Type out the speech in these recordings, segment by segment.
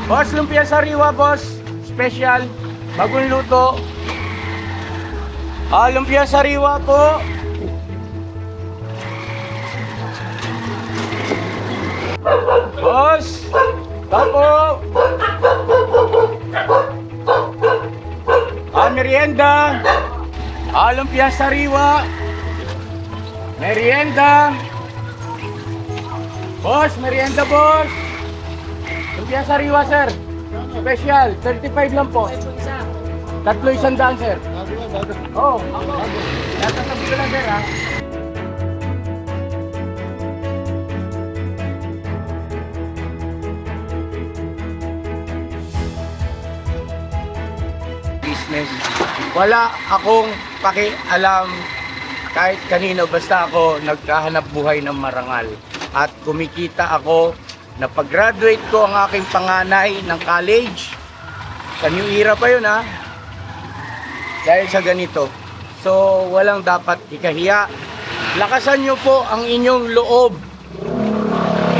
Boss, lumpia sariwa, boss. Special. Bagong luto. Lumpia sariwa po. Boss. Tapo. Merienda. Lumpia sariwa. Merienda. Boss, merienda, boss. Lumpia sariwa, sir. Special, 35 lang po. Tatlo 100, sir. Oo. Natatabi ko lang, sir, ha? Business. Wala akong pakialam kahit kanino, basta ako nagkahanap buhay ng marangal. At kumikita ako. Napag-graduate ko ang aking panganay ng college. Sa New Era pa yun, ha? Dahil sa ganito. So, walang dapat ikahiya. Lakasan nyo po ang inyong loob.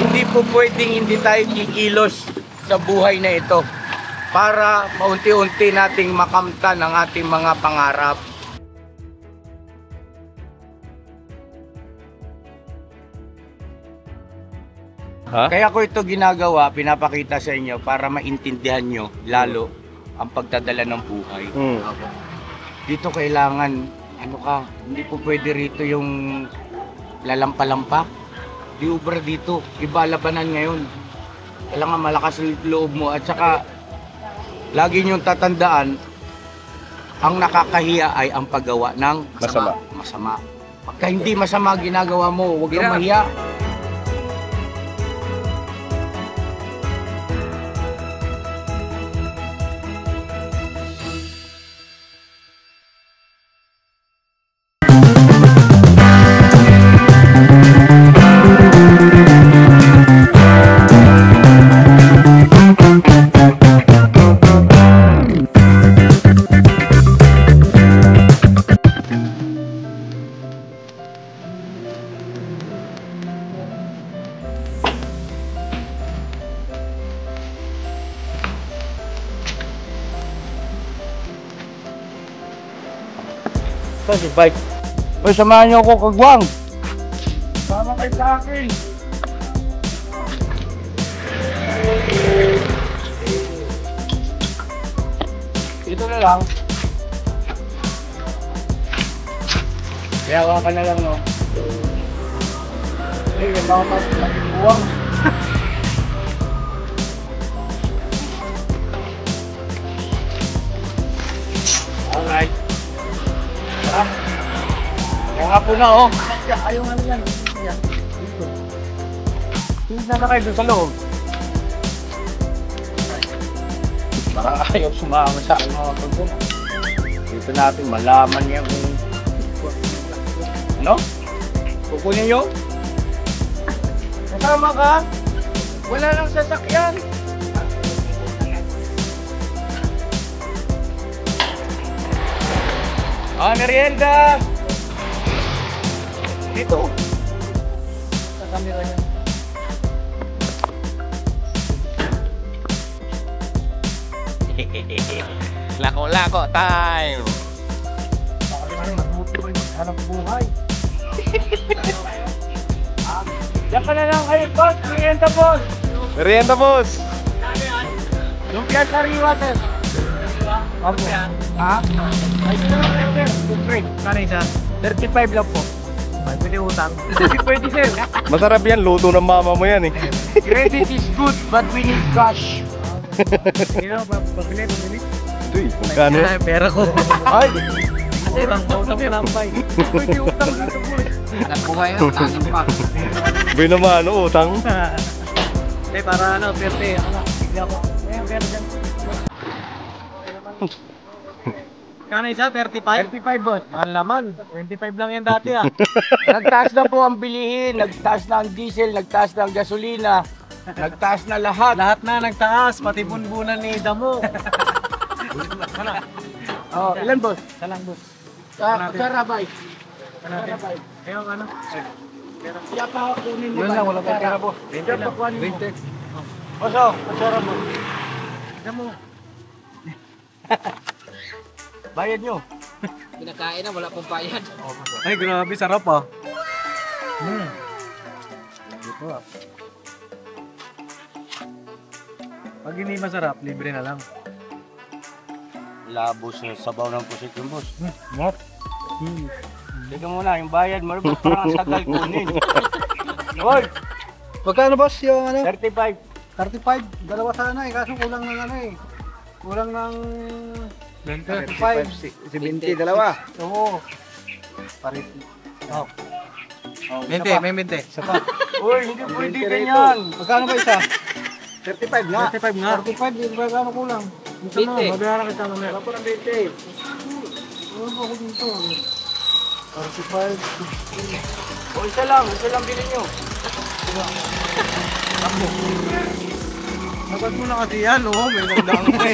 Hindi po pwedeng hindi tayo kikilos sa buhay na ito para paunti-unti nating makamtan ang ating mga pangarap. Kaya ko ito ginagawa, pinapakita sa inyo para maintindihan nyo lalo ang pagdadala ng buhay. Dito kailangan, hindi po pwede rito yung lalampa-lampa. Di ubra dito, iba labanan ngayon. Kailangan malakas ang loob mo at saka lagi nyo tatandaan, ang nakakahiya ay ang paggawa ng masama. Pagka hindi masama ginagawa mo, huwag kang mahiya. Ito si bike. Uy, samahan niyo ako, kagwang. Sama kayo sa akin. Ito na lang. Kaya ka na lang, no? Ay, baka mag-buwang. Alright. Kaya nga po na, oh. Ayaw nga na yan. Tingnan na kayo doon sa loob. Parang ayaw sumama sa akin mga pagbuno. Dito natin malaman niya kung ano? Kukunin nyo? Kasama ka? Wala nang sasakyan. Merienda! Dito. Sa camera niya. Lako-lako time! Baka rin matuto ko yung hanap buhay. Diyan ka na lang kayo, boss. Merienda, boss. Merienda, boss! Lumpia sariwa, sir. Opo. Ha? Ay, sir. Good. Kano isa? 35 lang po. May pwede utang. Pwede, sir. Masarap yan, luto ng mama mo yan eh. Credit is good, but we need cash. Pabili. Uy, magkano yan? Pera ko. Ay! Kasi bang utang ko lampay. Pwede utang dito, boss. Nagbuhay na, utangin pa. Bay naman, utang. Para perte. Hindi ako. Pera dyan. Kano isa? 35? 35, boss. Mahal naman. 25 lang yan dati ah. Nagtaas na po ang bilihin, nagtaas na ang diesel, nagtaas na ang gasolina, nagtaas na lahat. Lahat na nagtaas, pati bunbunan ni Damo. Oh, ilan, boss? Salang boss. Karabay. Karabay. Ayun ano? Siya pa kunin mo. Yun lang, wala tayong pera po. 20 lang. 20. Oso, kasara mo. Tignan mo. Bayad nyo. Pinakain na, wala pong bayad. Ay, grabe, sarap ah. Ito ah. Pag hindi masarap, libre na lang. Labo sa sabaw ng pusit yung boss. Mop. Teka muna, yung bayad mo, parang ang sagal kunin. Hoy, Magkano boss yung ano? 35. 35. Dalawa sana eh, kaso kulang ng ano eh. Kulang ng 35. 70, dalawa. Oo. Parit. Oh. 20, may 20. Isa pa. Uy, hindi pwede ganyan. Magkano ba isa? 35 nga. 35 nga. 35, di ba gano'n kulang? Ito na, 20. mabayaran kita mamaya. Ako ng 20. Ano ba ako dito? 35. O isa lang bilhin nyo. Nagad mo na kasi yan, oh. May nagdang eh.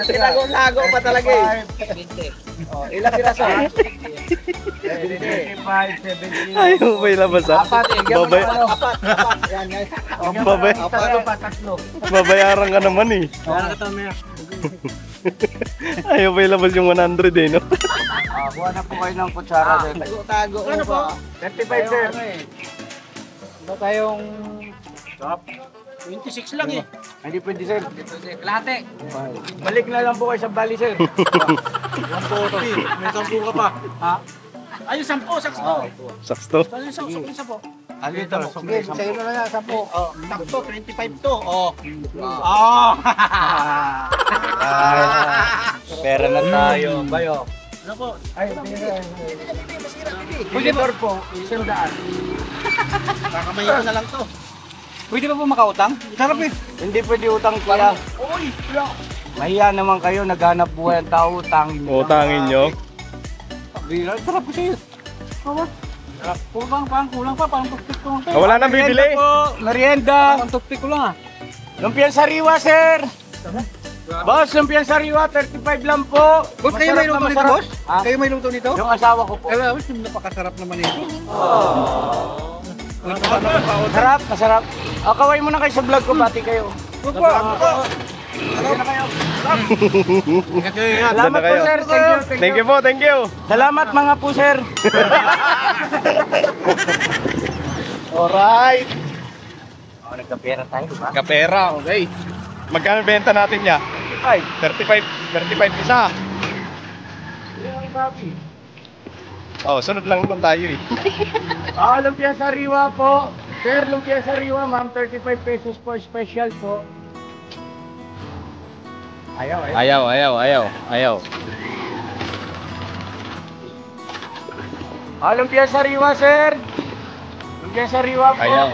Tinago-lago pa talaga eh. 20. Oh, ilang piraso? 75, 70. Ayaw mo ilabas ha? Babay Apat. Yan, yan. babay Tatlo. babayaran ka naman eh. Bayaran kita mamaya. Ayaw mo ilabas yung 100 eh, no? Buha na po kayo ng kutsara. Tago. Ano po? 35, sir. Ba tayong 26 lang eh. Hindi pwede, sir. Kalate. Balik na lang po kayo sa bali, sir. 140. May 10 ka pa. Ha? Ay, 10, sakto. Saksto. Saan yung 10 po? Ano ito? Sige, sa'yo na lang, 10. Oh, sakto, 25 to. Oh. Pera na tayo. Bayo. Ano po? Ay, pwede po. Isang daan. Kakamayin ko na lang to. Pwede pa po makautang? Sarap eh. Hindi pwede utang kuya. Uy, wala. Mahiya naman kayo, naghanap buhay ang tao, utangin nyo. Utangin nyo. Bira, sarap po sa'yo. Sarap. Kulang pa, parang tupik ko lang. Wala nang bibili. Merienda. Parang tupik ko lang ah. Lumpiang sariwa, sir. Boss, lumpiang sariwa, 35 lang po. Boss, kayo may luto nito, boss? Ha? Kayo may luto nito? Yung asawa ko po. Eh, boss, napakasarap naman ito. Sarap, masarap. O, kaway muna kayo sa vlog ko, pati kayo. Salamat po, kayo. sir. Thank you po, thank you. Salamat mga po, sir. Alright. Oh, nagkapera tayo, ba? Kapera, okay. Magkano benta natin niya? 35 isa. Oh, sunod lang naman tayo eh. Lumpia sariwa po. Sir, lumpia sariwa, ma'am. 35 pesos po, special po. Ayaw. Lumpia sariwa, sir. Lumpia sariwa po. Ayaw.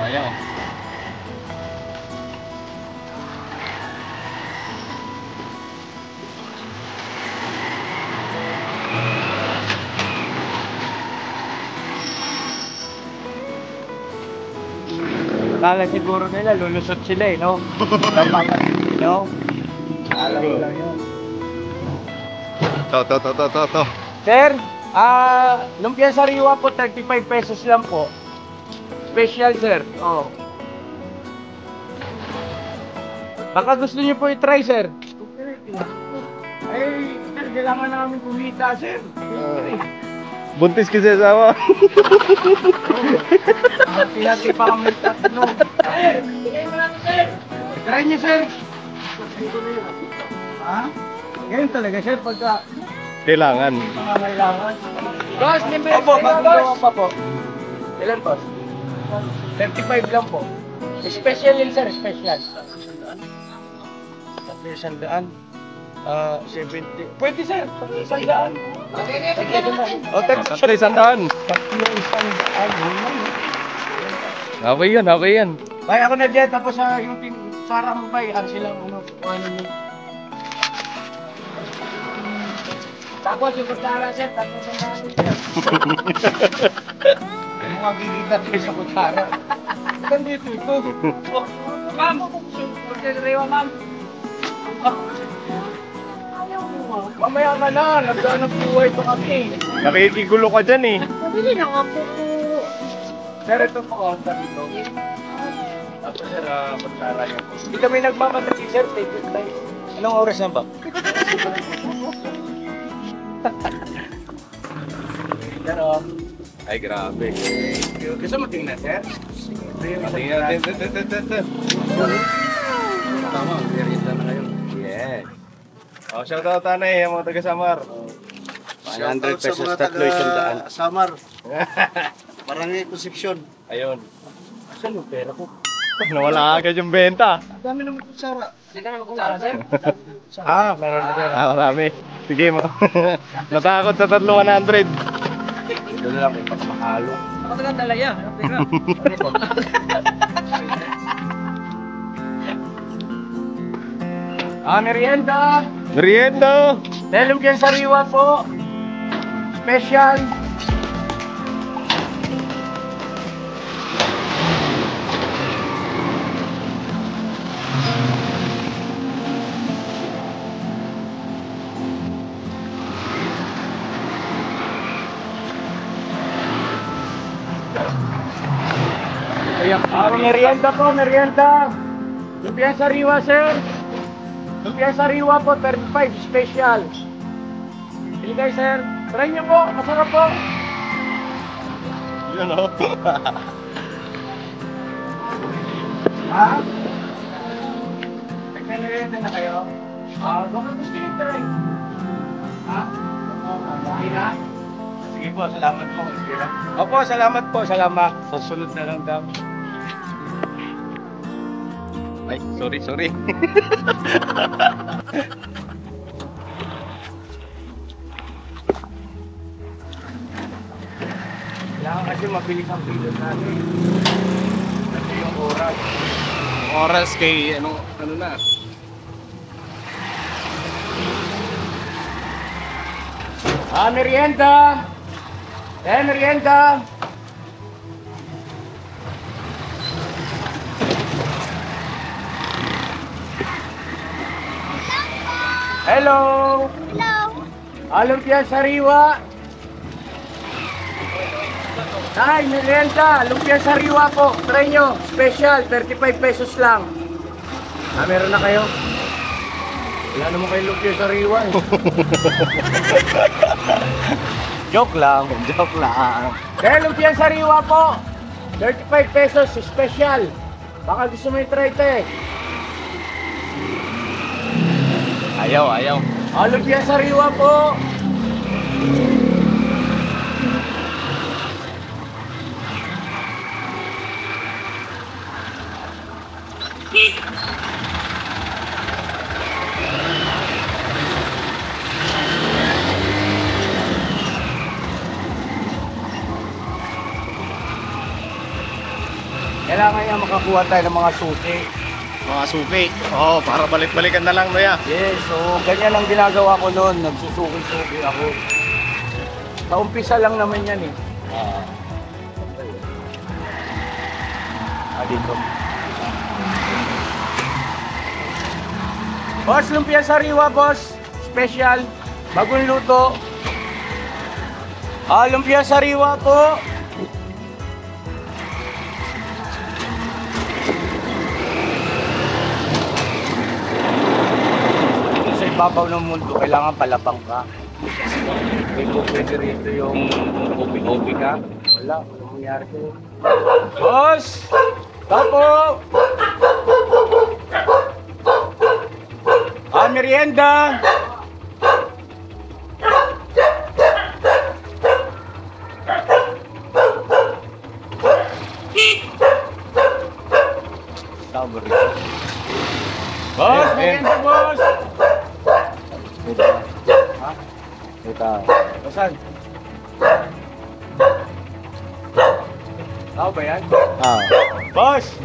Akala siguro nila, lulusot sila eh, no? No? Alam ko lang yun. To. Sir, lumpia sariwa po, 35 pesos lang po. Special, sir. Oh. Baka gusto niyo po i-try, sir. Ay, sir, kailangan namin kumita, sir. Buntis kasi asawa. Hati-hati pa kami tatlo. Try niyo, sir. Ha? Ganyan talaga, sir, pagka Kailangan. kailangan. Boss, libre. Opo, boss. Pa po. Ilan, boss? 35 lang po. Special yun, sir, special. Tatlo 100. 70. Pwede, sir. 100. O, text siya 100. Tatlo 100. Okay yan. Bay, ako na dyan. Tapos yung sarang mo, bay. Ano silang, ano yun. Tapos yung kutsara, sir. Tatlo 100. Mga gigita tayo sa kutsara. Gandito ito. Ma'am! Kutsara, ma'am. Mamaya ka na. Nagdahanap buhay pa kami. Nakikigulo ka dyan eh. Sir, ito po. Sabi ko. Tapos sir, pagkara niyo po. Hindi kami nagmamadali, sir. Take it time. Anong oras na ba? Sir, oh. Ay, grabe. Gusto mo tingnan, sir? Tingnan. Tama, merienda na kayo. Yes. Oh, shoutout tanay, yung mga taga-Samar. 500 pesos, tatlo isang daan. Samar. Barangay Concepcion. Ayun. Saan yung pera ko? Nawala agad yung benta. Ang dami naman kutsara. Hindi ka naman kung saan, sir. Meron na, sir. Marami. Sige mo. Natakot sa 300. Ito na lang, may pagmahalo. Ako tagang dalaya. Pera. Merienda! Merienda! Telum yan sariwa po. Special. Merienda po, merienda. Lumpia sariwa, sir. Lumpia sariwa po, 35 special. Sige kayo, sir. Try niyo po, masarap po. Yun o. Ha? Nagmerienda na kayo? Baka gusto niyo try. Ha? Okay na? Sige po, salamat po. Opo, salamat po, salamat. Sa sunod na lang daw. Ay, sorry. Kailangan kasi mabilis ang pilot natin. Kasi yung oras. Oras kay, ano na. Merienda! Merienda! Hello! Lumpia sariwa! Nay, merienda! Lumpia sariwa po! Try nyo! Special! 35 pesos lang! Meron na kayo? Wala naman kayo lumpia sariwa eh. Joke lang. Dahil lumpia sariwa po! 35 pesos special! Baka gusto mo i-try ito eh. Ayaw. Lumpia sariwa po! Kailangan niya makakuha tayo ng mga susi. Mga suki. Oo, para balik-balikan na lang, Noya. Yes, so ganyan ang ginagawa ko noon. Nagsusuki-suki ako. Sa umpisa lang naman yan eh. Dito. Boss, lumpia sariwa, boss. Special. Bagong luto. Lumpia sariwa po. Sa ibabaw ng mundo, kailangan palapang ka. Hindi mo pwede rito yung opi-opi ka. Wala, walang mangyari ko. Boss! Tapo! Merienda! Tama rin. Boss! Merienda, boss! Ito. Saan? Tao ba yan? Boss!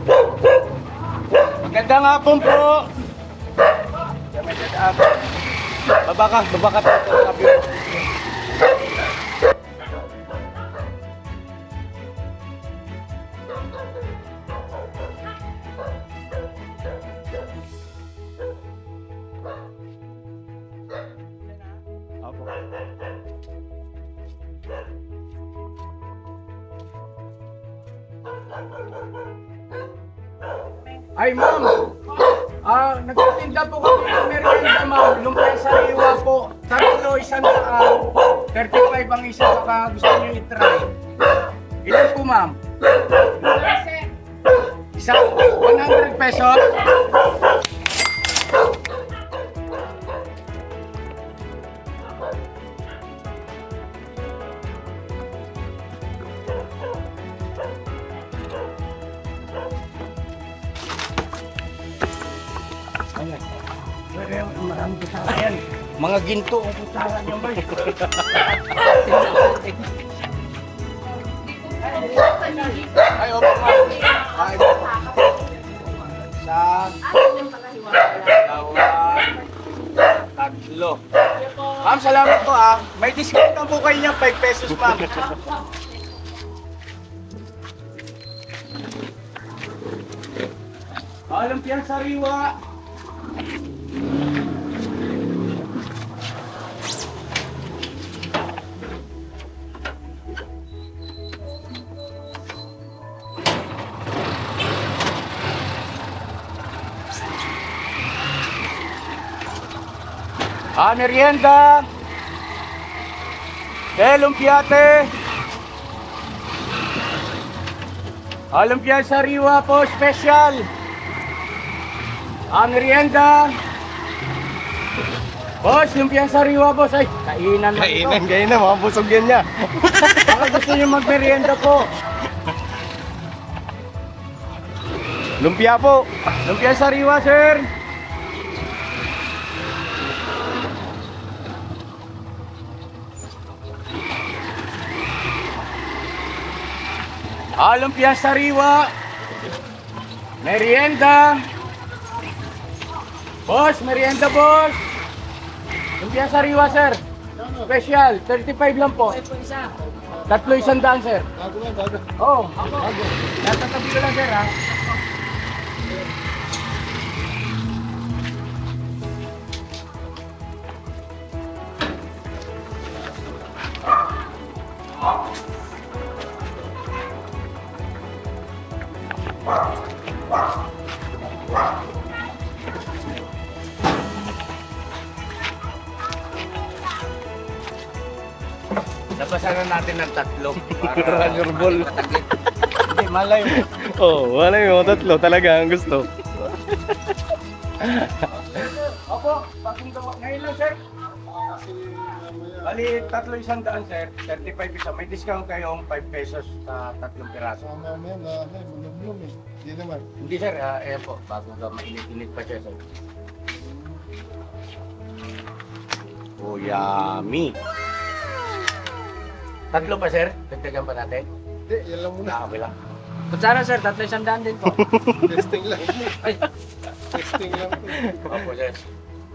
Magandang hapon po! Baba ka sabi mo. Ay, ma'am. Nagtitinda po kami ng merienda, ma'am. Lumpia sariwa po. Tatlo, 100. 35 ang isa, baka gusto niyo i-try. Ilan po, ma'am? Isa, 100 pesos. Maraming kutsara yan. Mga ginto ang kutsara niya ba? Ay, opo ma'am. Ay, isa, dalawa, tatlo. Ma'am, salamat po ah. May discount lang po kayo niya, 5 pesos ma'am. Lumpia sariwa. Merienda. Lumpiate. Lumpia sariwa po, special. Merienda. Boss, lumpia sariwa boss. Ay, kainan na ito. Kainan, mga busog yan niya. Baka gusto niyo magmerienda po. Lumpia po. Lumpia sariwa, sir. Lumpia sariwa. Merienda. Boss, merienda boss. Lumpia sariwa, sir. Special, 35 lang po. Tatlo 100, sir. Oo, bago. Natatabi ko lang, sir, ha. Labasan na natin ng tatlo. Para your ball. Hindi, malay mo. Wala yung tatlo talaga ang gusto. Opo, pasundawa. Ngayon lang, sir. Bali, tatlo 100, sir. 35 isa. May discount kayong 5 pesos sa tatlong piraso. Hindi naman. Hindi, sir. Ayan po. Bago ka mainit-init pa siya, sir. Oh, yummy. Tatlo pa, sir? Dagdagan pa natin? Hindi, yan lang muna. Okay lang. Kutsara sir, tatlo 100 din po. Testing lang. Ay, Testing lang. Opo, sir.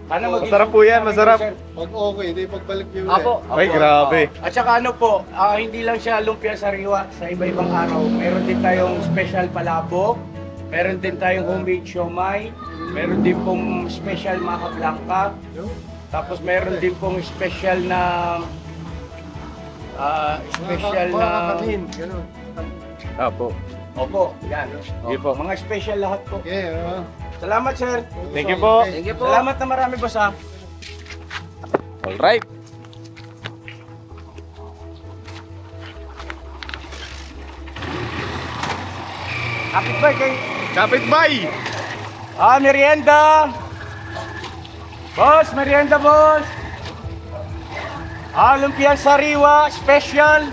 Sana Masarap po yan, masarap. Pag okay, hindi pagbalik yung Apo. Ay, grabe. At saka ano po, hindi lang siya lumpia sariwa sa iba-ibang araw. Meron din tayong special palabok, meron din tayong homemade siomay, meron din pong special maca blanca, tapos meron din pong special na kanin. Ganun. Apo. Opo, yan. Sige po. Mga special lahat po. Okay, Salamat, sir. Thank you po. thank you po. Salamat na marami, boss, ha. Alright. Happy birthday. Kapitbahay! Merienda. Boss, merienda, boss. Lumpia sariwa, special.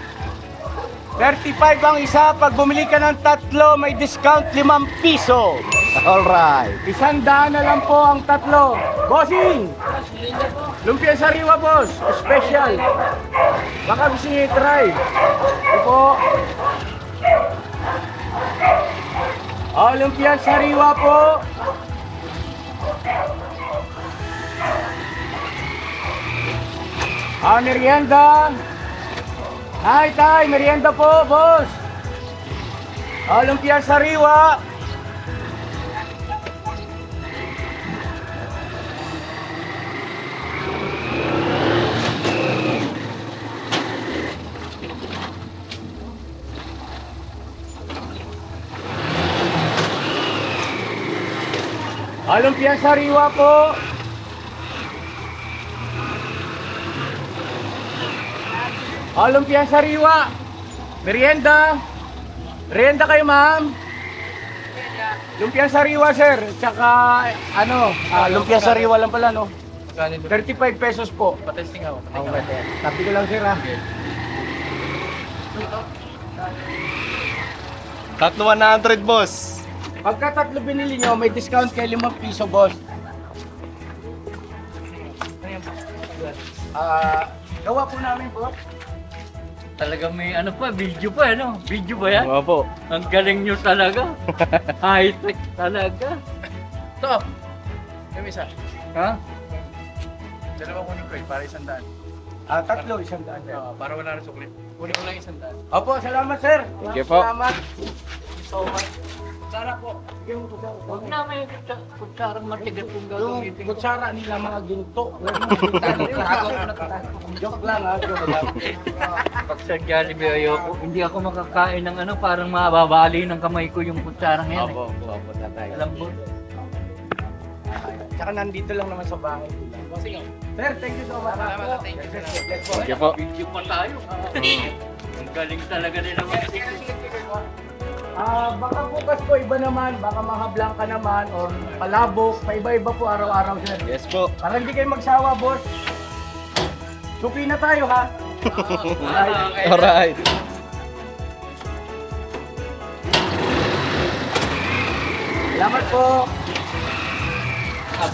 35 ang isa. Pag bumili ka ng tatlo, may discount 5 piso. Alright. 100 na lang po ang tatlo. Bossing! Lumpia sariwa, boss. Special. Baka gusto niyo i-try. Ito po. Lumpia sariwa po. Merienda. Ay, tay, merienda po, boss. Lumpia sariwa. Lumpia sariwa po. Lumpia sariwa. Merienda. Merienda kayo, ma'am. Lumpia sariwa, sir. Tsaka, lumpia sariwa lang pala, no? 35 pesos po. Patesting ako. Sabi ko lang, sir, ha? Tatlo 100, boss. Pagka tatlo binili nyo, may discount kayo 5 piso, boss. Gawa po namin, boss. Talaga may ano pa, video pa ano? Video ba yan? Opo. Ang galing nyo talaga. High-tech talaga. Ito. Yung isa. Ha? Dalawa kunin ko para 100. Tatlo, 100. Para wala na sukli. Kunin ko lang 100. Opo, salamat, sir. Thank you po. Salamat. So much. Sana po. Huwag na may kutsarang matigas kung Yung gagawin. kutsara nila mga ginto. Joke lang, ha? Joke lang. Pag sa Jollibee ayoko, hindi ako makakain ng ano, parang mababali ng kamay ko yung kutsarang yan. Opo, tatay. Alam mo? Tsaka nandito lang naman sa bahay. Sige. Sir, thank you so much. Salamat, thank you. Let's go. Thank you po. Video pa tayo. Ang galing talaga nila mag-sige. Baka bukas po iba naman, baka mahablang ka naman or palabok, paiba-iba po araw-araw, sir. Yes po. Para hindi kayo magsawa, boss. Suki na tayo, ha? Alright. Salamat po.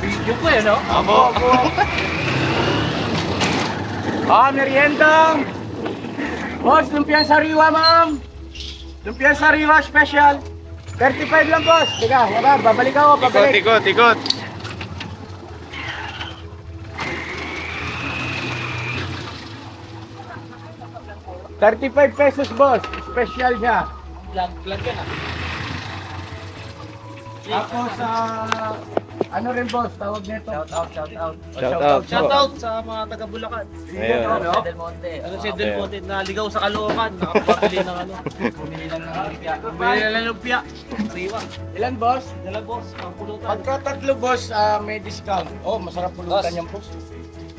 Video pa eh, no? Opo. Merienda. Boss, lumpiang sariwa, ma'am. Lumpiang sariwa special. 35 lang, boss. Teka, wala, babalik ako, babalik. Ikot. 35 pesos, boss. Special siya. Vlog ka na. Tapos, ano rin, boss, tawag nito? Shout out. Shout Shout out. out sa mga taga Bulacan. Ayun. Ano? Del Monte. Ano si Del Monte naligaw sa Caloocan, nakapabili ng ano. Bumili lang ng lumpia. Bumili na lang lumpia. Riwa. Ilan, boss? Dala boss, ang pulutan. Pagka tatlo, boss, may discount. Oh, masarap pulutan Boss. yan, boss.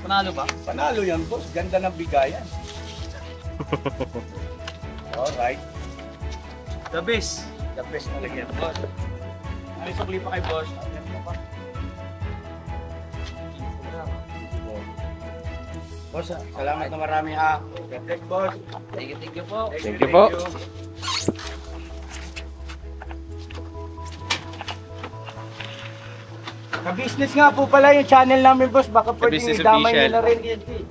Panalo ba? Panalo yan, boss. Ganda ng bigayan. Alright. The best. The best na lagyan, boss. May sukli pa kay boss. Boss, salamat na marami, ha. God bless, boss. Thank you po. Thank you po. Ka-business nga po pala yung channel namin, boss. Baka pwedeng Ka-Business idamay nyo Official. na rin.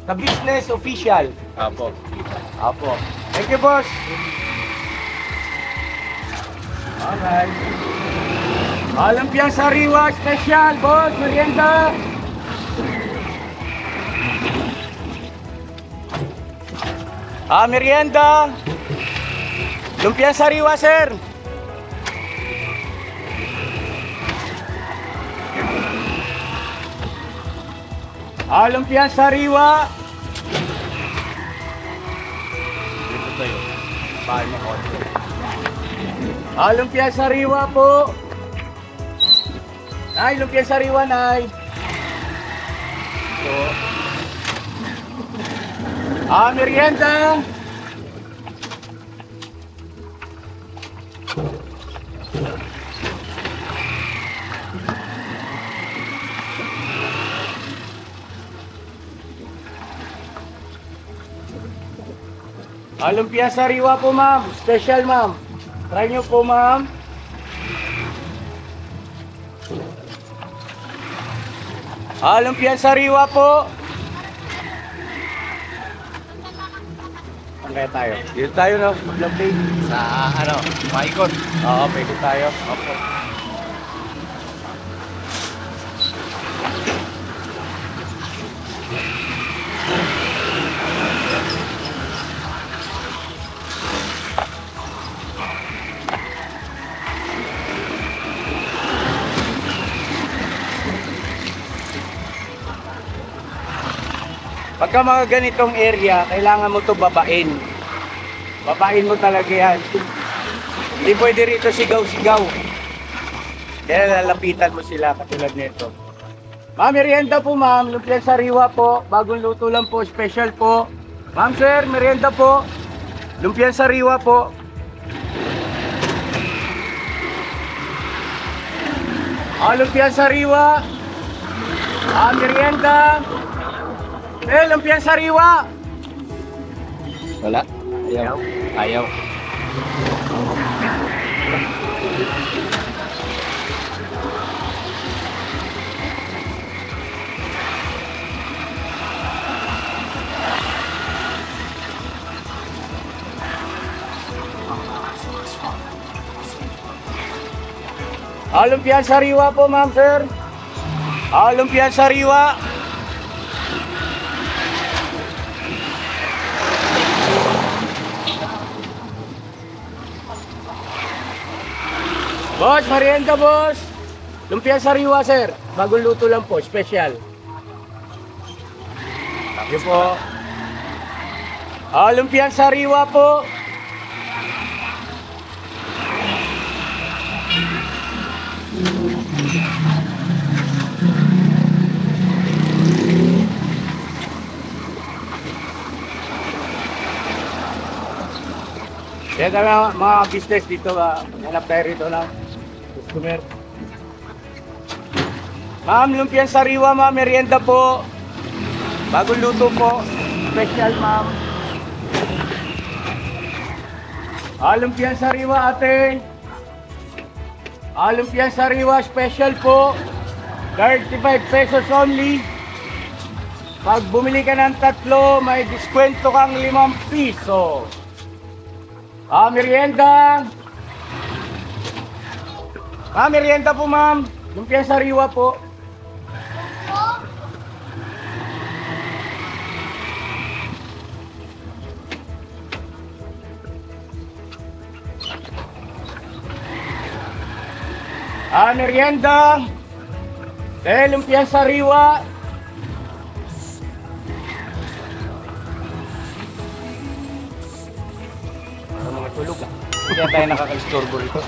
Ka-business official. Opo. Apo. Thank you, boss. Alright. Lumpiang sariwa special, boss. Merienda. Merienda. Lumpiang sariwa, sir. Lumpiang sariwa. Lumpia sariwa po. Nay, lumpia sariwa, nay. So, merienda. Lumpia sariwa po, ma'am. Special, ma'am. Try nyo po, ma'am. Lumpia sariwa po. Saan kaya tayo? Dito tayo, no? Lovely. Sa Maikot. Oo, pwede tayo. Opo. Pagka mga ganitong area, kailangan mo to babain. Babain mo talaga yan. Hindi pwede rito sigaw-sigaw. Kaya lalapitan mo sila katulad nito. Ma'am, merienda po ma'am. Lumpia sariwa po. Bagong luto lang po. Special po. Ma'am sir, merienda po. Lumpia sariwa po. Lumpia sariwa. Merienda. Lumpia sariwa. Wala. Ayaw. Ayaw. Lumpia sariwa po, ma'am sir. Lumpia sariwa. Boss, merienda boss. Lumpia sariwa sir. Bagong luto lang po, special. Thank you po. Lumpia sariwa po. Kaya na mga business dito, hanap tayo rito ng customer. Ma'am, lumpia sariwa ma'am, merienda po. Bagong luto po, special ma'am. Lumpia sariwa ate. Lumpia sariwa, special po. 35 pesos only. Pag bumili ka ng 3, may diskwento kang 5 piso. Merienda. Merienda po ma'am. Lumpia sariwa po. Merienda. Lumpia sariwa. Mga tulog Kaya tayo nakaka-istorbo rito.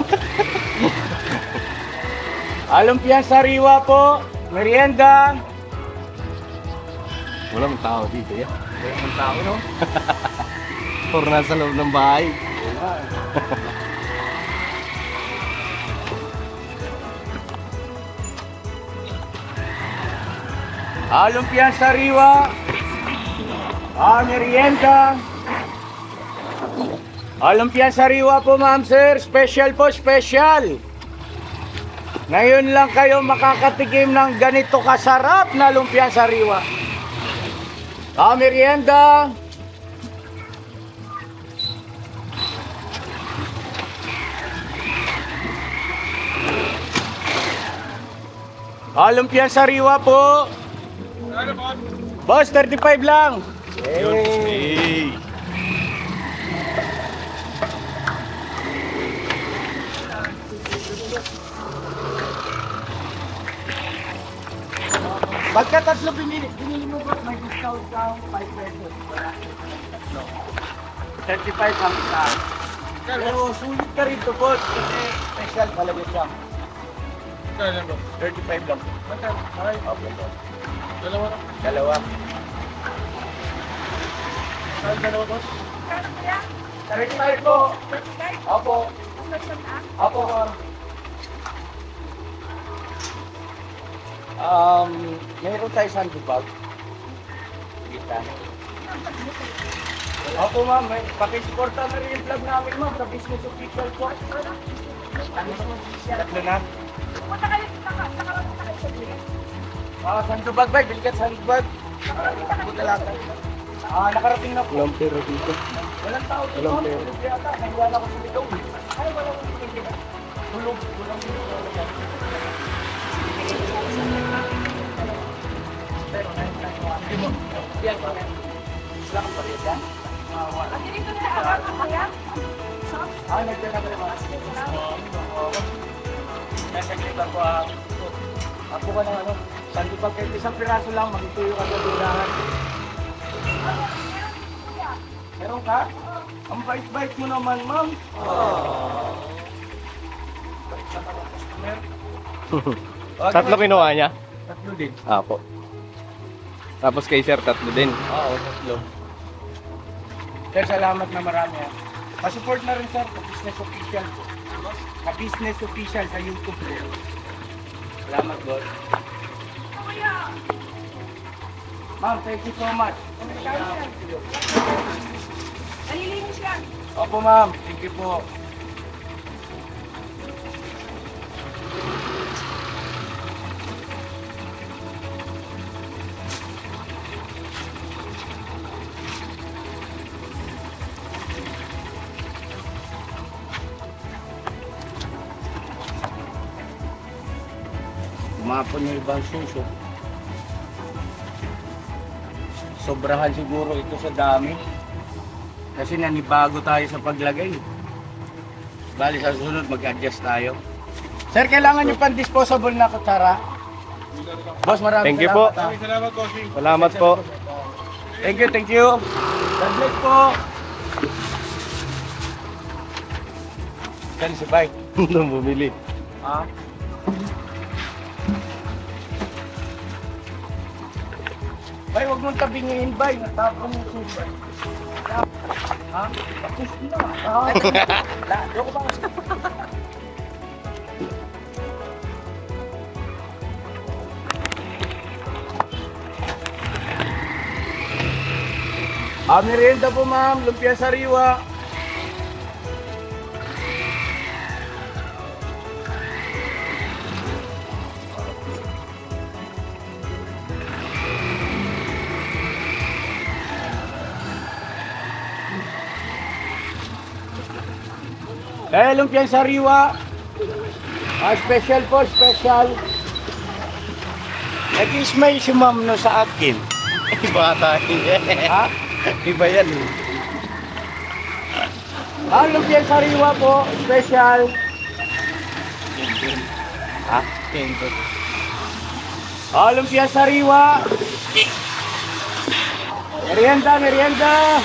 Lumpia sariwa po. Merienda. Walang tao dito, ya. Walang tao, no? Or nasa loob ng bahay. Lumpia sariwa. Merienda. Lumpia sariwa po ma'am sir. Special po, special. Ngayon lang kayo makakatikim ng ganito kasarap na lumpia sariwa. Merienda. Lumpia sariwa po. Boss, 35 lang. Hey. Pagka 3 binili mo ba, may discount ka 5 pesos. 35 ang isa. Pero sulit ka rito, boss. Kasi special talaga siya. 35 lang. Dalawa. Dalawa, boss. 35 po. Opo. Opo, ma'am. Meron tayo sandbag. Kita. Opo, ma'am. Pakisuporta na rin yung vlog namin, ma'am. Sa business official po. Tatlo na. Sandbag ba? Bilikat sandbag. Buta lang. Nakarating na po. Walang pera dito. Walang tao dito. Walang pera. Naiwala ko sa bitaw. Ay, wala ko sa bitaw. Tulog. Walang bitaw. Ako ka na ano, sandi pag kahit isang piraso lang, magituyo ka sa dudahan. Meron ka? Ang bait-bait mo naman, ma'am. Bait naman ang customer. Tatlo kinuha niya? Tatlo din. Apo. Tapos kay sir, tatlo din. Oo, tatlo. Sir, salamat na marami. Pa-support na rin sir, ka-business official. Ka-business official sa YouTube po. Salamat, boss. Ma'am, thank you so much. Nalilinis yan. Opo, ma'am. Thank you po. Umapon yung ibang suso. Sobrahan siguro ito sa dami. Kasi nanibago tayo sa paglagay. Bali sa susunod mag-adjust tayo. Sir, kailangan yung pan-disposable na kutsara. Boss, maraming Thank you po. salamat. Salamat po. Thank you, thank you. God bless po. Saan si Bay? Nung bumili. Ha? Bay, huwag mong tabingin, Bay. Natapon yung super. Ha? Tapos na. Lalo ko ba? Merienda po ma'am, lumpia sariwa. Lumpia sariwa. Special po, special. Nag-smile si ma'am no sa akin. Bata. Ha? Iba yan eh. Lumpia sariwa po, special. Ha? Lumpia sariwa. Merienda, merienda.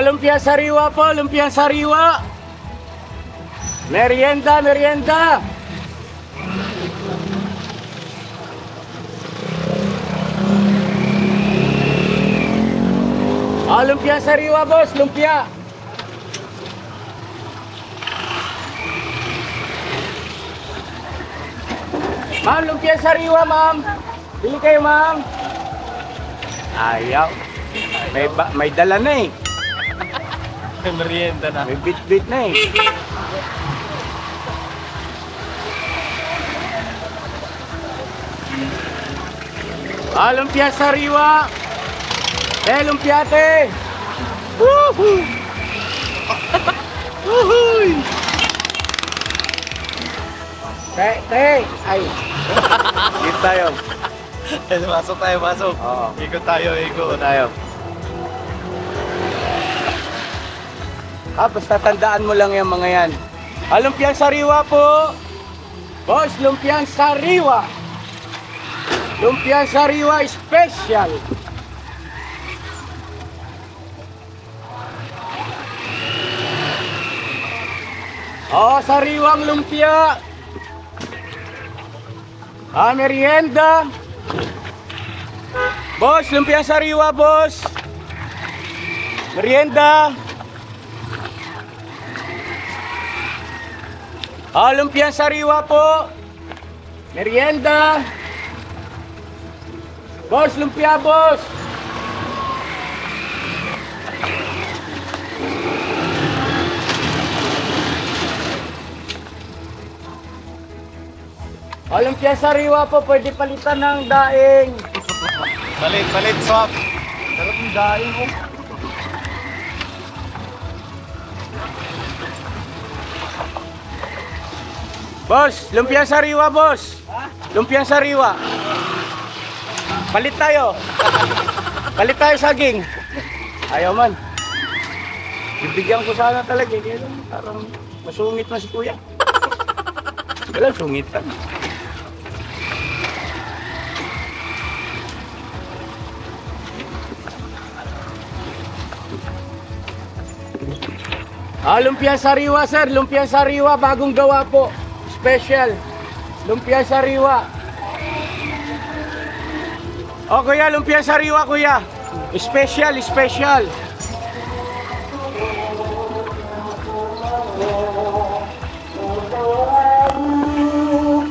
Lumpia sariwa po, lumpia sariwa. Merienda, merienda. Lumpia sariwa, boss, lumpia. Ma'am, lumpia sariwa, ma'am. Bili kayo, ma'am. Ayaw. May dala na eh. Merienda na. May bit-bit na eh. Lumpia sariwa. Lumpiate. Woohoo! Woohoo! Te, ay. Dito tayo. Masok tayo, masok. Oo. Ikot tayo, ikot. Tayo. Basta tandaan mo lang yung mga yan. Lumpiang sariwa po. Boss, lumpiang sariwa. Lumpiang sariwa special. Sariwang lumpia. Merienda. Boss, lumpiang sariwa, boss. Merienda. Lumpiang sariwa po. Merienda. Boss, lumpia, boss. Lumpia sariwa po, pwede palitan ng daing. Palit, swap. Sarap ng daing oh. Boss, lumpia sariwa, boss. Lumpia sariwa. Palit tayo. Palit tayo saging. Ayaw man. Bibigyan ko sana talaga. Hindi alam, parang masungit na si kuya. Wala, sungitan. Lumpia sariwa, sir. Lumpia sariwa, bagong gawa po. Special. Lumpia sariwa. O, kuya, lumpia sariwa, kuya. Special, special.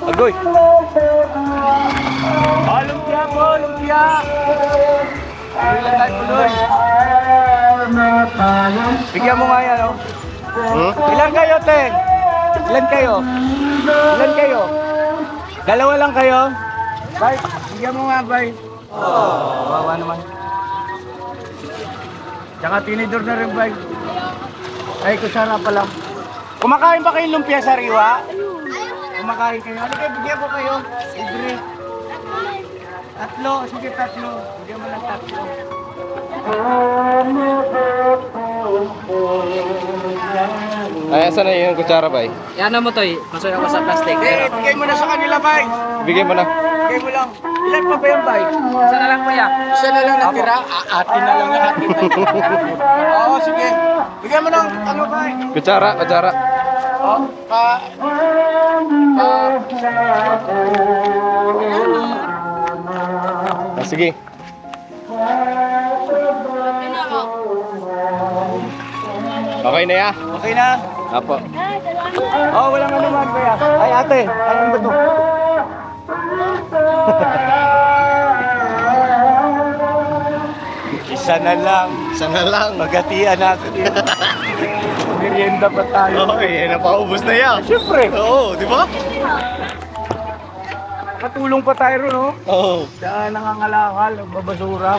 Agoy. Lumpia po, lumpia. Ilan tayo tuloy. Bigyan mo nga yan, oh. Ilan kayo, te? Ilan kayo? Ilan kayo? Dalawa lang kayo? Bay, bigyan mo nga, bay. Bawa naman. Tsaka tinidor na rin, bay. Ay, kutsara pa lang. Kumakain ba kayong lumpia sariwa? Kumakain kayo? Ano kayo, bigyan ko kayo? Libre. Tatlo, sige tatlo. Bigyan mo lang tatlo. Ay, asan na yung kutsara, bay? Yan mo to, masuya ko sa plastic. Bigay mo na sa kanila, bay. Bigay mo na. Bigay mo lang. Ilan pa ba yan, bay? Isa na lang kuya. Isa na lang natira? Atin na lang yung atin na. Oo, sige. Bigyan mo ng ano, bay? Kutsara, kutsara. Oh, Sige. Okay na ya? okay na? Apo. Oh, walang ano man, kuya. Ay, ate. Ano ba ito? Isa na lang. Isa na lang. Magatian natin yun. Merienda pa tayo. Okay, napaubos na yan. Siyempre. Oo, di ba? Katulong pa tayo ron, oh. Oo. Sa nangangalakal, babasura.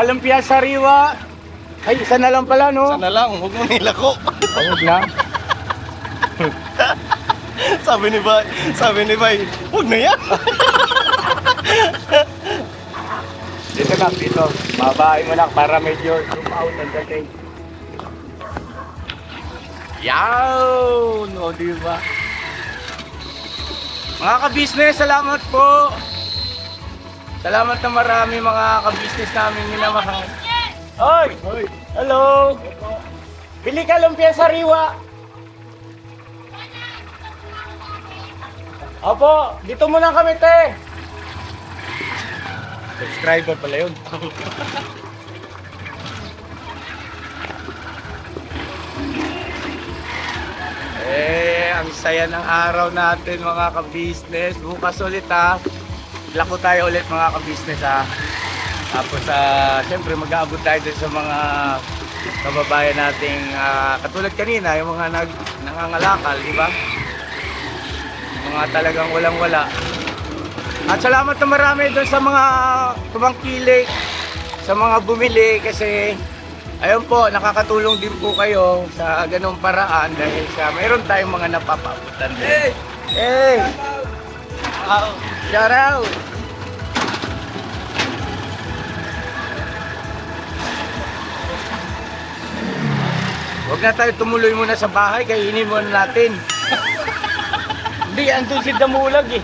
Lumpia sariwa. Ay, isa na lang pala, no? Isa na lang, huwag mo nilako. Huwag na. sabi ni Bay, huwag na yan. Dito na, dito. Babae mo na para medyo zoom out ang dating. Yawn! O, diba? Mga ka-business, salamat po. Salamat na marami mga ka-business namin minamahal. Hoy! Hoy! Hello! Bili ka lumpia sariwa. Opo, dito muna kami, te. Subscriber pala yun. Ang saya ng araw natin mga ka-business. Bukas ulit ha. Lako tayo ulit mga ka-business ha. Tapos siyempre mag-aabot tayo din sa mga kababayan nating katulad kanina, yung mga nangangalakal, di ba? Mga talagang walang-wala. At salamat na marami doon sa mga tumangkilik, sa mga bumili kasi ayun po, nakakatulong din po kayo sa ganung paraan dahil mayroon tayong mga napapabutan din. Hey! Shout out! Huwag na tayo tumuloy muna sa bahay, kainin muna natin. Hindi, andun si Damulag eh.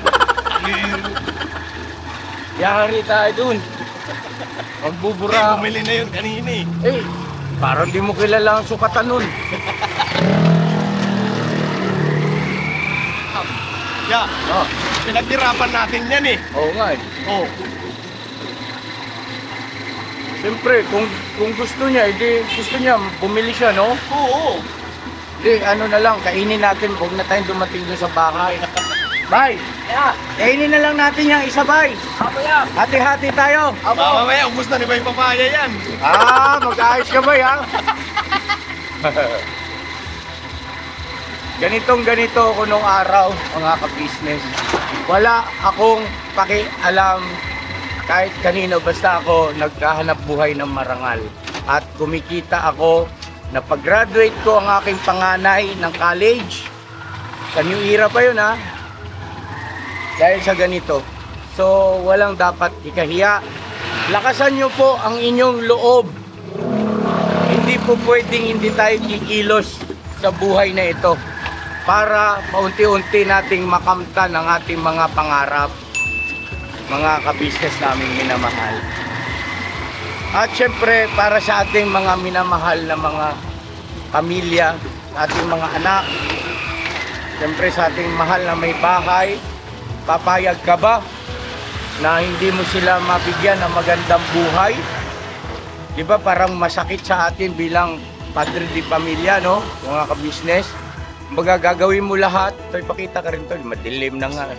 Yari tayo dun. Magbubura. Bumili na yun kanina eh. Eh, parang di mo kilala ang sukatan nun. Yeah, pinaghirapan natin yan eh. Oo nga eh. Oo. Siyempre, kung gusto niya, gusto niya, bumili siya, no? Oo. Ano na lang, kainin natin, huwag na tayong dumating doon sa bahay. Bay, kainin na lang natin yung isa, bay. Hati-hati tayo. Mamaya, ubus na ni Bay Papaya yan. Mag-ayos ka, bay, ha? Ganito ako nung araw, mga ka-business. Wala akong pakialam kahit kanino, basta ako nagkahanap buhay ng marangal. At kumikita ako, na pag-graduate ko ang aking panganay ng college. Sa New Era pa yun ha. Dahil sa ganito. So walang dapat ikahiya. Lakasan nyo po ang inyong loob. Hindi po pwedeng hindi tayo kikilos sa buhay na ito para paunti-unti nating makamtan ang ating mga pangarap, mga kabisnes naming minamahal. At syempre para sa ating mga minamahal na mga pamilya, sa ating mga anak, syempre sa ating mahal na may bahay, papayag ka ba na hindi mo sila mabigyan ng magandang buhay? Di ba parang masakit sa atin bilang padre di pamilya, no? Mga kabisnes. Baga gagawin mo lahat. Ito, ipakita ka rin to. Madilim na nga.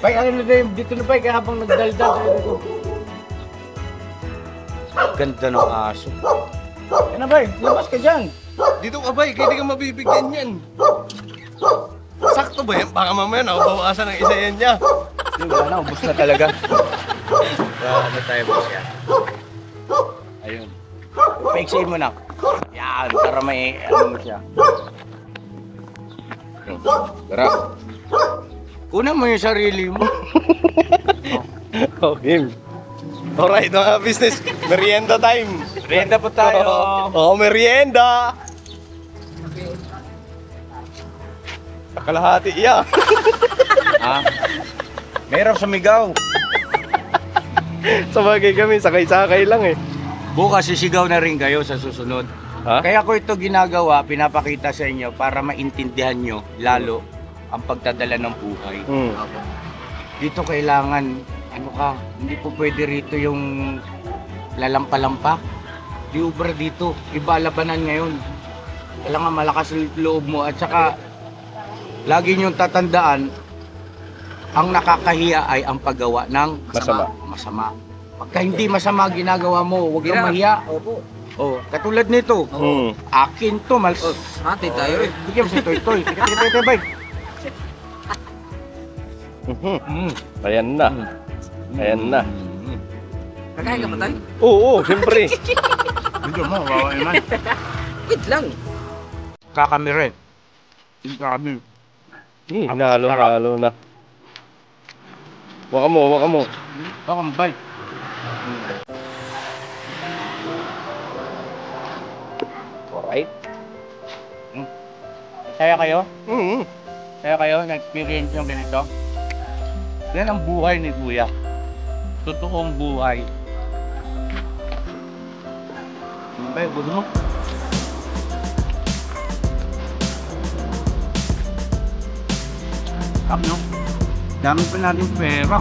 Bay, ano na dito na bay, kaya habang nagdaldal. Ganda ng aso. Ano bay, labas ka dyan. Dito ka ba? Hindi ka mabibigyan yan. Sakto ba yan? Baka mamaya nakabawasan ng isa yan niya. Wala na, ubus na talaga. Ano tayo boss yan? Ayun. Paiksain mo na. Yan, para may ano mo siya. Tara. Kunan mo yung sarili mo. Okay. Alright, mga business. Merienda time. Merienda po tayo. Oo, merienda. Kalahati iya. Ah, meron sumigaw. Sabagay kami, sakay-sakay lang eh. Bukas sisigaw na rin kayo sa susunod. Ha? Kaya ko ito ginagawa, pinapakita sa inyo para maintindihan nyo lalo ang pagdadala ng buhay. Dito kailangan, ano ka, hindi po pwede rito yung lalampa-lampa. Di ubra dito, iba labanan ngayon. Kailangan malakas ang loob mo at saka lagi nyo tatandaan, ang nakakahiya ay ang paggawa ng masama. Pagka hindi masama ginagawa mo, huwag kang mahiya. Opo. Oh, katulad nito. Akin to, Ate tayo eh. Bigyan mo si Toy Toy. Tika, bay. Ayan na. Ayan na. Kakain ka ba tayo? Oo, siyempre. Bigyan mo, wawa naman. Wait lang. Kakamirin. Kakamirin. Halo na. Waka mo. Baka mabay. Alright. Saya kayo? Mm-hmm. Saya kayo na-experience yung ganito? Yan ang buhay ni Kuya. Totoong buhay. Bay, gusto mo? No? Dami pa natin pera.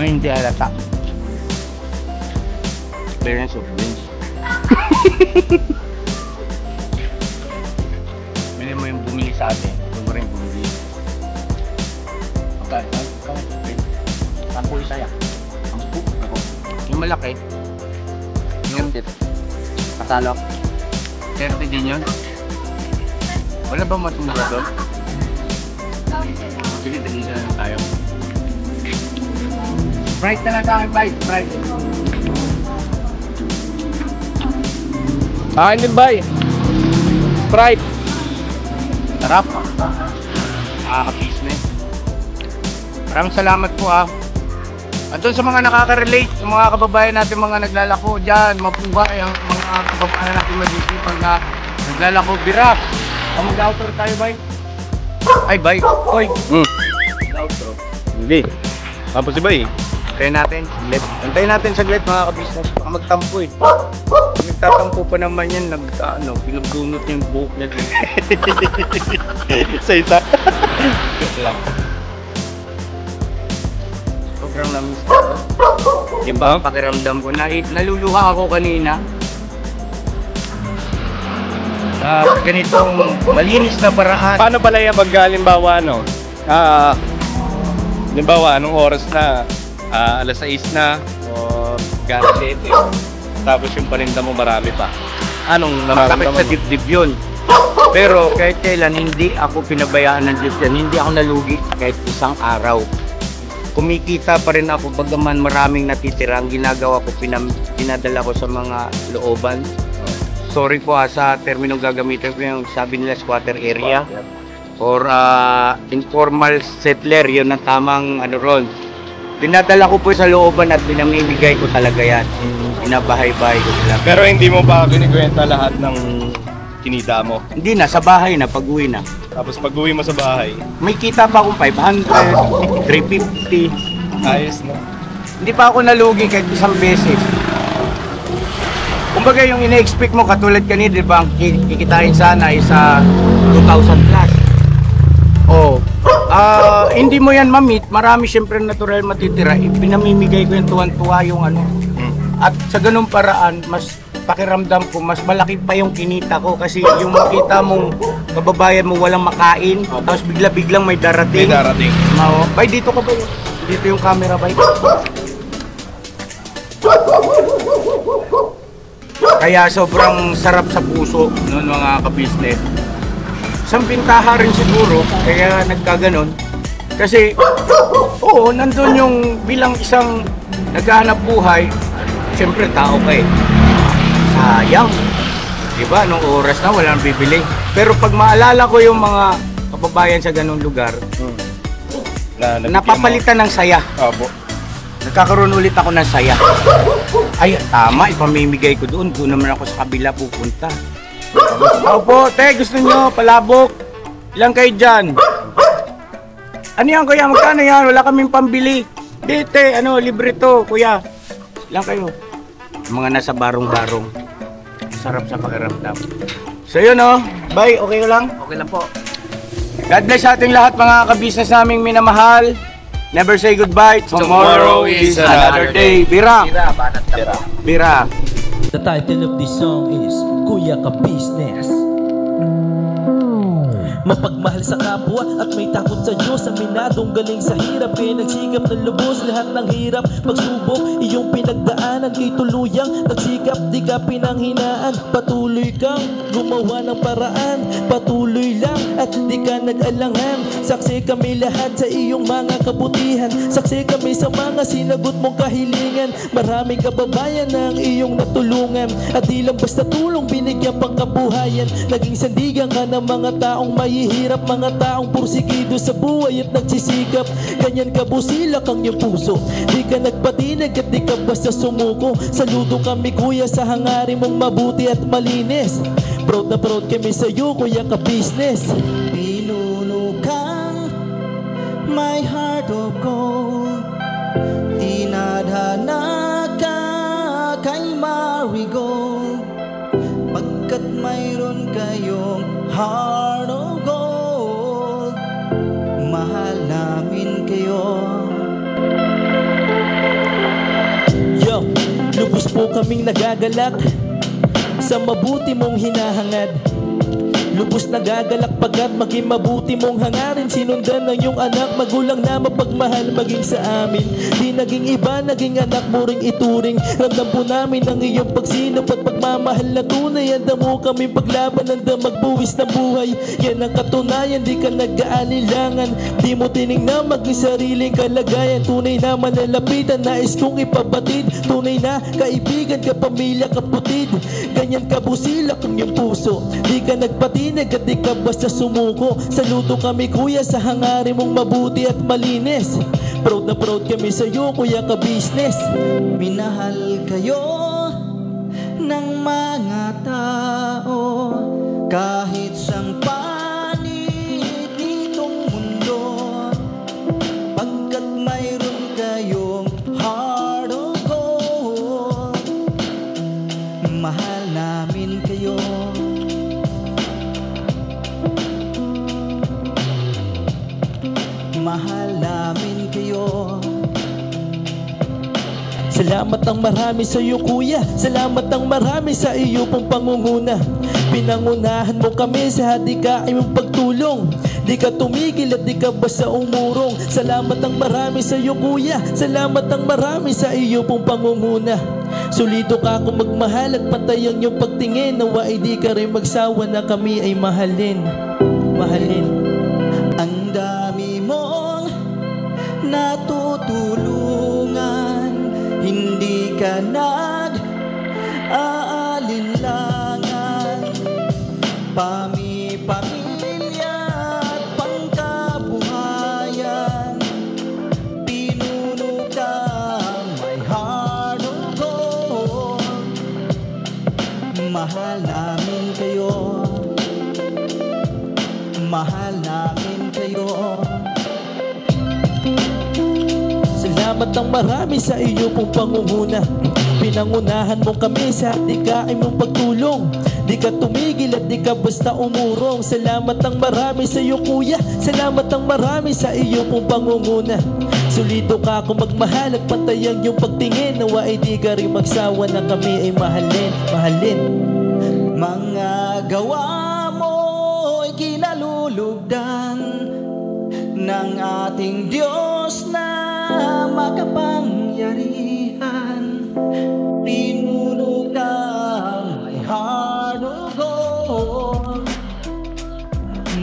Ay, hindi halata. Experience of wins. Bili mo yung bumili sa atin. Ito mo rin bumili. Okay. Sampu isa yan. Sampu. Ako. Yung malaki. Yung kasalo. 30 din yun. Wala ba matumura doon? Sige, dalisan na tayo. Sprite na lang sa akin, bye. Sprite. Akin din, bay. Sprite. Sarap. Nakaka-business. Maraming salamat po At doon sa mga nakaka-relate, sa mga kababayan natin mga naglalako dyan, mabuhay ang mga kababayan natin mag-isipag na naglalako bira. Mag-outro tayo, bay. Ay, bay. Oy. Outro. Hindi. Tapos si bay. Antayin natin. Antayin natin saglit mga kabisnes. Baka magtampo eh. Kung nagtatampo pa naman yan, pinagdunot yung buhok niya din. Sa isa. lang. Sobrang namiss ko. Diba? Pakiramdam ko. Naluluha ako kanina. Sa ganitong malinis na paraan. Paano pala yan pag halimbawa halimbawa anong oras na alas 6 na o gano'n tapos yung paninda mo marami pa, anong Masakit nararamdaman sa mo? dibdib yun. Pero kahit kailan, hindi ako pinabayaan ng Diyos yan. Hindi ako nalugi kahit isang araw. Kumikita pa rin ako, bagaman maraming natitira. Ang ginagawa ko, pinadala ko sa mga looban. Sorry po sa terminong gagamitin ko, yung sabi nila squatter area. Or informal settler, yun ang tamang ano ron. Pinadala ko po sa looban at pinamimigay ko talaga yan. Pinabahay-bahay ko sila. Pero hindi mo pa kinikwenta lahat ng kinita mo. Hindi na, sa bahay na, pag-uwi na. Tapos pag uwi mo sa bahay, May kita pa akong 500, 350. ayos na. Hindi pa ako nalugi kahit isang beses. Kumbaga yung ina-expect mo katulad kanina, di ba, ang kikitain sana is 2,000 plus. Oh, hindi mo yan ma-meet, marami syempre natural matitira, pinamimigay ko yung tuwan-tuwa yung ano. At sa ganung paraan, mas pakiramdam ko, mas malaki pa yung kinita ko kasi yung makita mong kababayan mo walang makain, tapos bigla-biglang may darating. May darating. Bay, dito ka ba? Dito yung camera, bay. Kaya sobrang sarap sa puso noon mga ka-business. Isang bintaha rin siguro, kaya nagkaganon. Kasi, oo, nandun yung bilang isang naghahanap buhay, siyempre tao ka eh. Sayang. Diba, nung oras na wala nang bibili. Pero pag maalala ko yung mga kababayan sa ganung lugar, napapalitan ng saya. Opo. Nagkakaroon ulit ako ng saya. Ay, tama, ipamimigay ko doon. Doon naman ako sa kabila pupunta. Opo, te, gusto nyo palabok? Ilang kayo dyan? Ano yan, kuya? Magkano yan? Wala kaming pambili. Di, te, libre to, kuya. Ilang kayo? Mga nasa barong-barong. Sarap sa pakiramdam. So yun, bye, okay lang? Okay lang po. God bless sa ating lahat, mga kabisnes naming minamahal. Never say goodbye. Tomorrow is another day. Bira. Bira. The title of this song is Kuya Ka Business. Mapagmahal sa kapwa at may takot sa Diyos. Aminadong galing sa hirap, kaya nagsikap ng lubos. Lahat ng hirap, pagsubok, iyong pinagdaanan. Kay tuluyang nagsikap, di ka pinanghinaan. Patuloy kang gumawa ng paraan. Patuloy lang at di ka nag-alangan. Saksi kami lahat sa iyong mga kabutihan. Saksi kami sa mga sinagot mong kahilingan. Maraming kababayan na ang iyong natulungan. At di lang basta tulong, binigyan pang kabuhayan. Naging sandigan ka ng mga taong mahihirap, mga taong pursigido sa buhay at nagsisikap. Ganyan ka busilak ang iyong puso, di ka nagpatinag at di ka basta sumuko. Saludo kami kuya sa hangarin mong mabuti at malinis. Proud na proud kami sa iyo, Kuya Ka Business. Pinulukang my heart of gold, tinadhana ka kay marigold. Pagkat mayroon kayong heart of gold, mahal namin kayo. Yo, lubos po kaming nagagalak sa mabuti mong hinahangad. Lubos nagagalak pagkat maging mabuti mong hangarin. Sinundan ng iyong anak, magulang na mapagmahal maging sa amin. Di naging iba, naging anak mo ring ituring. Ramdam po namin ang iyong pagsinap at pagmamahal na tunay. Handa mo kami paglaban, handa magbuwis ng buhay. Yan ang katunayan, di ka nag-aalilangan. Di mo tinignan maging sariling kalagayan. Tunay na manalapitan, nais kong ipabatid. Tunay na kaibigan, kapamilya, kaputid. Ganyan ka busilak ang iyong puso, di ka nagpatinag at di ka basta sumuko. Saludo kami kuya sa hangarin mong mabuti at malinis. Proud na proud kami sa iyo, Kuya Ka Business. Minahal kayo ng mga tao kahit sang panig nitong mundo. Pagkat mayroon kayong heart of gold, mahal namin kayo. Mahal namin kayo. Salamat ang marami sa iyo kuya, salamat ang marami sa iyo pong pangunguna. Pinangunahan mo kami sa hadikain mong pagtulong. Di ka tumigil at di ka basta umurong. Salamat ang marami sa iyo kuya, salamat ang marami sa iyo pong pangunguna. Solido ka kung magmahal at pantay ang iyong pagtingin. Nawa ay di ka rin magsawa na kami ay mahalin. Mahalin. Ang dami mong natutulungan, hindi ka nag-aalinlangan. Pamilya at pangkabuhayan, pinuno ka may heart of gold. Mahal namin kayo, mahal namin kayo. Salamat ng marami sa iyo pong pangunguna. Pinangunahan mo kami sa dikain mong pagtulong. Di ka tumigil at di ka basta umurong. Salamat ng marami sa iyo kuya. Salamat ng marami sa iyo pong pangunguna. Solido ka kung magmahal at pantay ang iyong pagtingin. Nawa ay di ka rin magsawa na kami ay mahalin. Mahalin. Mga gawa mo'y kinalulugdan ng ating Diyos na makapangyarihan. Pinuno ka may heart of gold.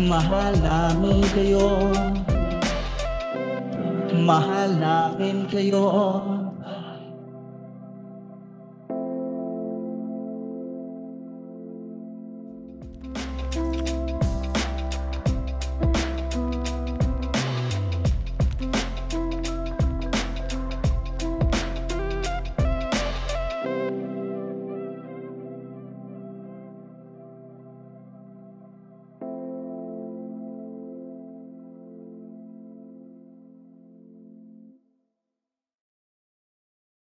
Mahal namin kayo, mahal namin kayo.